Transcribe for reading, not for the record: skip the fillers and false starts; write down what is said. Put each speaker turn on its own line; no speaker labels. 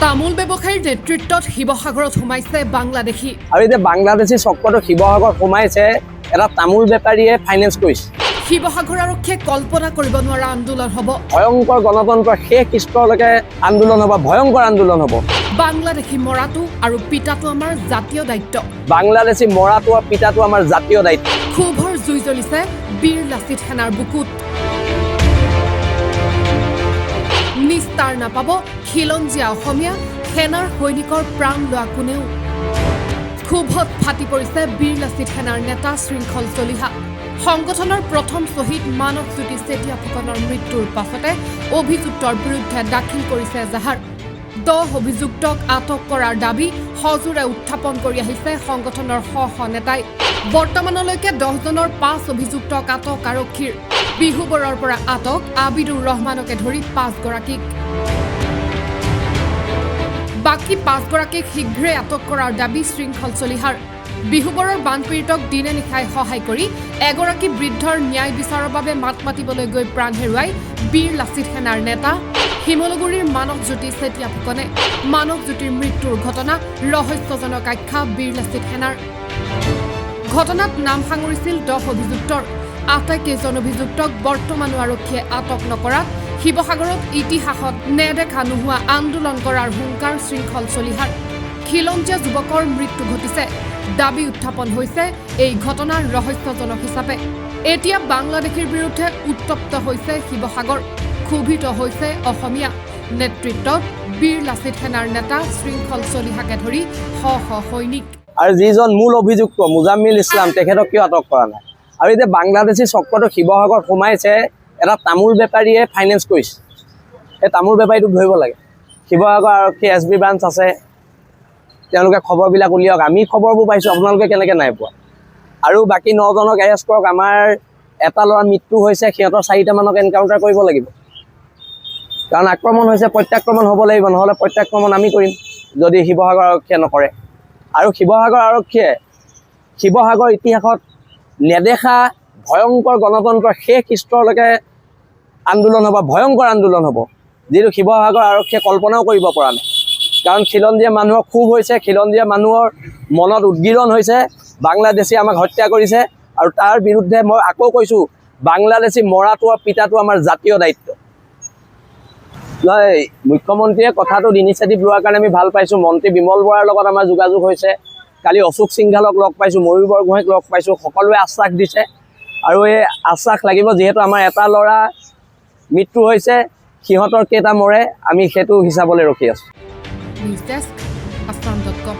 তামোল ব্যৱসায়ীৰ নেতৃত্বত শিৱসাগৰত সোমাইছে বাংলাদেশী।
আৰু এতিয়া বাংলাদেশী চক্ৰটো শিৱসাগৰত সোমাইছে, এটা তামোল বেপাৰীয়ে ফাইনেন্স কৰিছে।
শিৱসাগৰ আৰক্ষীয়ে কল্পনা কৰিব নোৱাৰা আন্দোলন হ'ব।
ভয়ংকৰ গণতন্ত্ৰৰ শেষ স্তৰলৈকে আন্দোলন হ'ব, ভয়ংকৰ আন্দোলন হ'ব।
বাংলাদেশী মৰাটো আৰু পিতাটো আমাৰ জাতীয় দায়িত্ব।
বাংলাদেশী মৰাটো আৰু পিতাটো আমাৰ জাতীয় দায়িত্ব।
ক্ষোভৰ জুই জ্বলিছে বীৰ লাচিত সেনাৰ বুকুত। নিস্তাৰ নাপাব খিলঞ্জীয়া অসমীয়া সেনাৰ সৈনিকৰ প্ৰাণ লোৱা কোনেও। ক্ষোভত ফাটি পৰিছে বীৰ লাচিত সেনাৰ নেতা শৃংখল চলিহা। সংগঠনৰ প্ৰথম শ্বহীদ মানৱজ্যোতি চেতিয়া ফুকনৰ মৃত্যুৰ পাছতে অভিযুক্তৰ বিৰুদ্ধে দাখিল কৰিছে এজাহাৰ। 10 অভিযুক্তক আটক কৰাৰ দাবী সজোৰে উত্থাপন কৰি আহিছে সংগঠনৰ শ নেতাই। বৰ্তমানলৈকে 10জনৰ 5 অভিযুক্তক আটক আৰক্ষীৰ। বিহুবৰৰ পৰা আটক আবিদুৰ ৰহমানকে ধৰি 5গৰাকীক। বাকী 5গৰাকীক শীঘ্ৰে আটক কৰাৰ দাবী শৃংখল চলিহাৰ। বিহুবৰৰ বানপীড়িতক দিনে নিশাই সহায় কৰি এগৰাকী বৃদ্ধৰ ন্যায় বিচাৰৰ বাবে মাত মাতিবলৈ গৈ প্ৰাণ হেৰুৱাই বীৰ লাচিত সেনাৰ নেতা শিমলুগুৰিৰ মানৱজ্যোতি চেতিয়া ফুকনে। মানৱজ্যোতিৰ মৃত্যুৰ ঘটনা ৰহস্যজনক আখ্যা বীৰ লাচিত সেনাৰ। ঘটনাত নাম সাঙুৰিছিল 10 অভিযুক্তৰ। আটাইকেইজন অভিযুক্তক বৰ্তমানো আৰক্ষীয়ে আটক নকৰাত শিৱসাগৰত ইতিহাসত নেদেখা নোহোৱা আন্দোলন কৰাৰ হুংকাৰ শৃংখল চলিহাৰ। খিলঞ্জীয়া যুৱকৰ মৃত্যু ঘটিছে। দাবী উত্থাপন হৈছে এই ঘটনাৰ ৰহস্যজনক হিচাপে। এতিয়া বাংলাদেশীৰ বিৰুদ্ধে উত্তপ্ত হৈছে শিৱসাগৰ। ক্ষোভিত হৈছে অসমীয়া। নেতৃত্বত বীৰ লাচিত সেনাৰ নেতা শৃংখল চলিহাকে ধৰি শ সৈনিক।
আৰু যিজন মূল অভিযুক্ত মুজাম্মিল ইছলাম, তেখেতক কিয় আটক কৰা নাই? আৰু এতিয়া বাংলাদেশী চক্ৰটো শিৱসাগৰত সোমাইছে, এটা তামোল বেপাৰীয়ে ফাইনেন্স কৰিছে। সেই তামোল বেপাৰীটোক ধৰিব লাগে। শিৱসাগৰ আৰক্ষী SB ব্ৰাঞ্চ আছে, তেওঁলোকে খবৰবিলাক উলিয়াওক। আমি খবৰবোৰ পাইছোঁ, আপোনালোকে কেনেকৈ নাই পোৱা? আৰু বাকী 9জনক এৰেষ্ট কৰক। আমাৰ এটা ল'ৰাৰ মৃত্যু হৈছে, সিহঁতৰ 4টামানক এনকাউণ্টাৰ কৰিব লাগিব। কাৰণ আক্ৰমণ হৈছে, প্ৰত্যাক্ৰমণ হ'ব লাগিব, নহ'লে প্ৰত্যাক্ৰমণ আমি কৰিম যদি শিৱসাগৰ আৰক্ষীয়ে নকৰে। আৰু শিৱসাগৰ আৰক্ষীয়ে শিৱসাগৰ ইতিহাসত নেদেখা ভয়ংকৰ গণতন্ত্ৰৰ শেষ স্তৰলৈকে আন্দোলন হ'ব, ভয়ংকৰ আন্দোলন হ'ব, যিটো শিৱসাগৰ আৰক্ষীয়ে কল্পনাও কৰিব পৰা নাই। কাৰণ খিলঞ্জীয়া মানুহৰ ক্ষোভ হৈছে, খিলঞ্জীয়া মানুহৰ মনত উদ্গীৰণ হৈছে। বাংলাদেশী আমাক হত্যা কৰিছে, আৰু তাৰ বিৰুদ্ধে মই আকৌ কৈছোঁ, বাংলাদেশী মৰাটো আৰু পিতাটো আমাৰ জাতীয় দায়িত্ব। মুখ্যমন্ত্ৰীয়ে কথাটোত ইনিচিয়েটিভ লোৱাৰ কাৰণে আমি ভাল পাইছোঁ। মন্ত্ৰী বিমল বৰাৰ লগত আমাৰ যোগাযোগ হৈছে। কালি অশোক সিংঘালক লগ পাইছোঁ, ময়ূৰ বৰগোহাঁইক লগ পাইছোঁ। সকলোৱে আশ্বাস দিছে, আৰু এই আশ্বাস লাগিব। যিহেতু আমাৰ এটা ল'ৰা মৃত্যু হৈছে, সিহঁতৰ কেইটা মৰে আমি সেইটো হিচাপলৈ ৰখি আছোঁ।
News desk, assam.com।